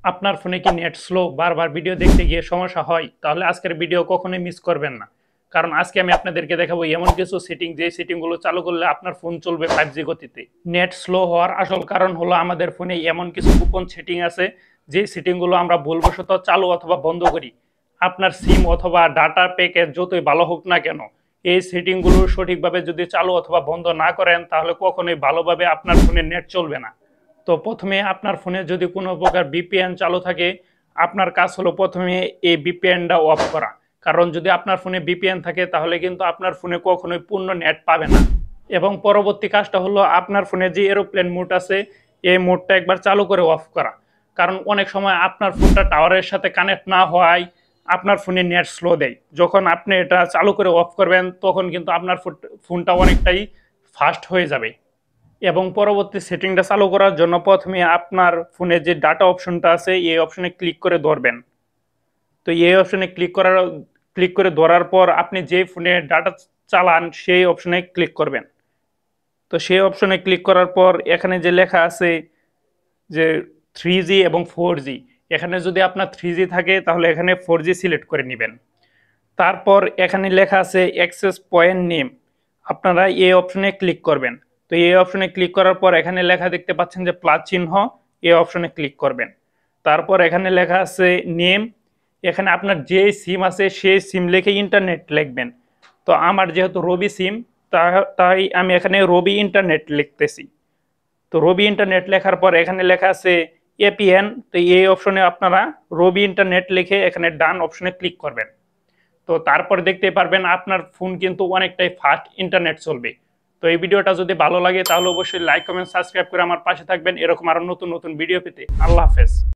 আপনার ফোনে কি নেট স্লো, বারবার ভিডিও দেখতে গিয়ে সমস্যা হয়? তাহলে আজকের ভিডিও কখনোই মিস করবেন না। কারণ আজকে আমি আপনাদেরকে দেখাবো এমন কিছু সেটিং, যে সেটিংগুলো চালু করলে আপনার ফোন চলবে 5G গতিতে। নেট স্লো হওয়ার আসল কারণ হলো আমাদের ফোনে এমন কিছু গোপন সেটিং আছে, যে সেটিংগুলো আমরা ভুলবশত চালু অথবা বন্ধ করি। আপনার সিম অথবা ডাটা প্যাকেজ যতই ভালো হোক না কেন, এই সেটিংগুলো সঠিকভাবে যদি চালু অথবা বন্ধ না করেন, তাহলে কখনোই ভালোভাবে আপনার ফোনে নেট চলবে না। তো প্রথমে আপনার ফোনে যদি কোনো প্রকার ভিপিএন চালু থাকে, আপনার কাজ হলো প্রথমে এই ভিপিএনটা অফ করা। কারণ যদি আপনার ফোনে ভিপিএন থাকে, তাহলে কিন্তু আপনার ফোনে কখনোই পূর্ণ নেট পাবে না। এবং পরবর্তী কাজটা হলো আপনার ফোনে যে এরোপ্লেন মোড আছে, এই মোডটা একবার চালু করে অফ করা। কারণ অনেক সময় আপনার ফোনটা টাওয়ারের সাথে কানেক্ট না হওয়ায় আপনার ফোনে নেট স্লো দেয়। যখন আপনি এটা চালু করে অফ করবেন, তখন কিন্তু আপনার ফোনটা অনেকটাই ফাস্ট হয়ে যাবে। এবং পরবর্তী সেটিংটা চালু করার জন্য প্রথমে আপনার ফোনে যে ডাটা অপশনটা আছে, এই অপশনে ক্লিক করে ধরবেন। তো এই অপশনে ক্লিক করে ধরার পর আপনি যে ফোনে ডাটা চালান সেই অপশনে ক্লিক করবেন। তো সেই অপশনে ক্লিক করার পর এখানে যে লেখা আছে যে 3G এবং 4G, এখানে যদি আপনার 3G থাকে তাহলে এখানে 4G সিলেক্ট করে নেবেন। তারপর এখানে লেখা আছে অ্যাক্সেস পয়েন্ট নেম, আপনারা এই অপশনে ক্লিক করবেন। তো এই অপশনে ক্লিক করার পর এখানে লেখা দেখতে পাচ্ছেন যে প্লাস চিহ্ন, এই অপশনে ক্লিক করবেন। তারপর এখানে লেখা আছে নেম, এখানে আপনার যে সিম আছে সেই সিম লিখে ইন্টারনেট লিখবেন। তো আমার যেহেতু রবি সিম, তাই আমি এখানে রবি ইন্টারনেট লিখতেছি। তো রবি ইন্টারনেট লেখার পর এখানে লেখা আছে এপিএন, তো এই অপশনে আপনারা রবি ইন্টারনেট লিখে এখানে ডান অপশনে ক্লিক করবেন। তো তারপর দেখতে পারবেন আপনার ফোন কিন্তু অনেকটাই ফাস্ট ইন্টারনেট চলবে। তো এই ভিডিওটা যদি ভালো লাগে তাহলে অবশ্যই লাইক, কমেন্ট, সাবস্ক্রাইব করে আমার পাশে থাকবেন এরকম আরো নতুন নতুন ভিডিও পেতে। আল্লাহ হাফেজ।